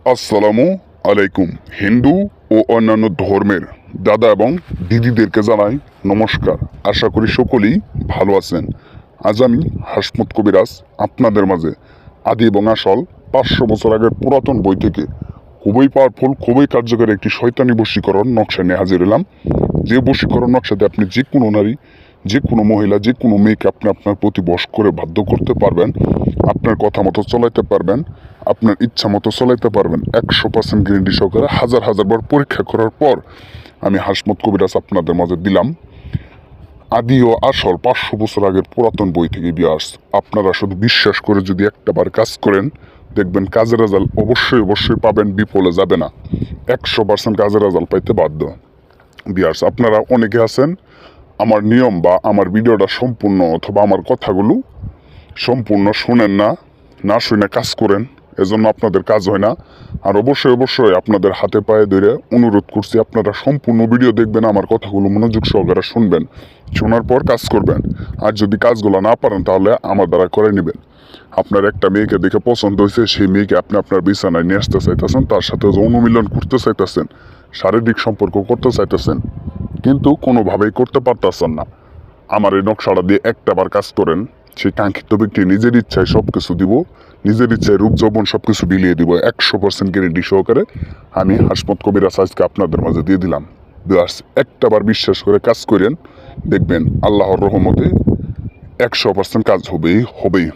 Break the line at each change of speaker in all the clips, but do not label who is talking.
আসসালামু আলাইকুম। হিন্দু ও অন্যান্য ধর্মের দাদা এবং দিদিদেরকে জানাই নমস্কার। আশা করি সকলেই ভালো আছেন। আজ আমি হাসমত কবিরাজ আপনাদের মাঝে আদি এবং আসল 500 বছর আগের পুরাতন বই থেকে খুবই পাওয়ারফুল, খুবই কার্যকরী একটি শয়তানি বশীকরণ নকশা নিয়ে হাজির হলাম। যে বশীকরণ নকশাতে আপনি যে কোনো নারী, যে কোনো মহিলা, যে কোনো মেয়েকে আপনি আপনার প্রতি বশ করে বাধ্য করতে পারবেন, আপনার কথা মতো চলাইতে পারবেন, আপনার ইচ্ছা মতো চলাইতে পারবেন। 100% গ্যারেন্টি সহকারে হাজার হাজার বার পরীক্ষা করার পর আমি হাসমত কবিরাজ আপনাদের মাঝে দিলাম আদি ও আসল 500 বছর আগের পুরাতন বই থেকে বিয়ার্স। আপনারা শুধু বিশ্বাস করে যদি একটাবার কাজ করেন, দেখবেন কাজের রেজাল্ট অবশ্যই অবশ্যই পাবেন, বিফলে যাবে না। 100% কাজের রেজাল্ট পাইতে বাধ্য। বিয়ার্স, আপনারা অনেকে আছেন আমার নিয়ম বা আমার ভিডিওটা সম্পূর্ণ অথবা আমার কথাগুলো সম্পূর্ণ শোনেন না, না শুনে কাজ করেন, এজন্য আপনাদের কাজ হয় না। আর অবশ্যই অবশ্যই আপনাদের হাতে পায়ে ধরে অনুরোধ করছি, আপনারা সম্পূর্ণ ভিডিও দেখবেন, আমার কথাগুলো মনোযোগ সহকারে শুনবেন, শোনার পর কাজ করবেন। আর যদি কাজগুলো না পারেন তাহলে আমার দ্বারা করে নেবেন। আপনার একটা মেয়েকে দেখে পছন্দ হয়েছে, সেই মেয়েকে আপনি আপনার বিছানায় নিয়ে আসতে চাইতেছেন, তার সাথে অনুমিলন করতে চাইতেছেন, শারীরিক সম্পর্ক করতে চাইতেছেন, কিন্তু কোনোভাবেই করতে পারতেছেন না। আমার এই নকশাটা দিয়ে একটাবার কাজ করেন, সেই কাঙ্ক্ষিত ব্যক্তি নিজের ইচ্ছায় সব কিছু দিব, নিজের ইচ্ছায় রূপ যৌবন সব কিছু বিলিয়ে দিব। 100% গ্যারেন্টি সহকারে আমি হাসমত কবিরাজ আজকে আপনাদের মাঝে দিয়ে দিলাম। ব্যাস একটাবার বিশ্বাস করে কাজ করেন, দেখবেন আল্লাহর রহমতে 100% কাজ হবেই।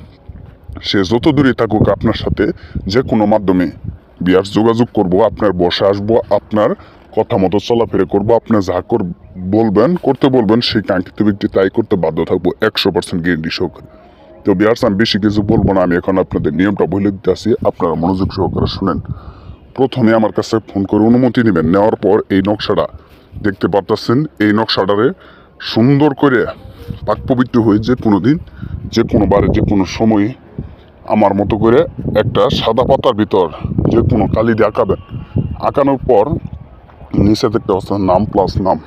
সে যত দূরে থাকুক আপনার সাথে যে কোনো মাধ্যমে বিয়ার যোগাযোগ করব, আপনার বসে আসবো, আপনার কথা মতো চলাফেরা করবো, আপনি যা করতে বলবেন সেই কাঙ্ক্ষিত ব্যক্তি তাই করতে বাধ্য থাকবো। 100% গ্যারেন্টি সহকারে। তো বিয়ার্স, আমি বেশি কিছু বলবো না, আমি এখন আপনাদের নিয়মটা বলে দিতে আসি, আপনারা মনোযোগ সহকারে শুনেন। প্রথমে আমার কাছে ফোন করে অনুমতি নেবেন, নেওয়ার পর এই নকশাটা দেখতে পারতেছেন, এই নকশাটারে সুন্দর করে পাক পবিত্র হয়ে যে কোনো দিন, যে কোনো বারে, যে কোনো সময়ে আমার মতো করে একটা সাদা পাতার ভিতর যে কোনো কালি দিয়ে আঁকাবেন। আঁকানোর পর নিচে দেখতে পাচ্ছেন নাম প্লাস নাম,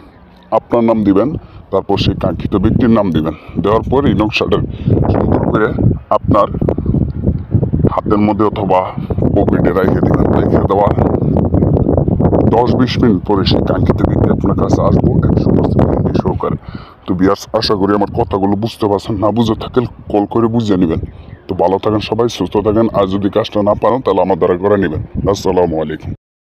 আপনার নাম দিবেন, তারপর সেই কাঙ্ক্ষিত ব্যক্তির নাম দিবেন। দেওয়ার পর এই নকশাটা সুন্দর করে আপনার হাতের মধ্যে অথবা পকেটে রেখে দিবেন। রেখে দেওয়ার 10-20 মিনিট পরে সেই কাঙ্ক্ষিত ব্যক্তি আপনার কাছে আসবো 100% গ্যারান্টি সহকারে। তো বিয়ার্স, আশা করি আমার কথাগুলো বুঝতে পারছেন। না বুঝে থাকলে কল করে বুঝিয়ে নেবেন। তো ভালো থাকেন সবাই, সুস্থ থাকেন। আর যদি কাজটা না পারেন তাহলে আমার দ্বারা করে নেবেন। আসসালামু আলাইকুম।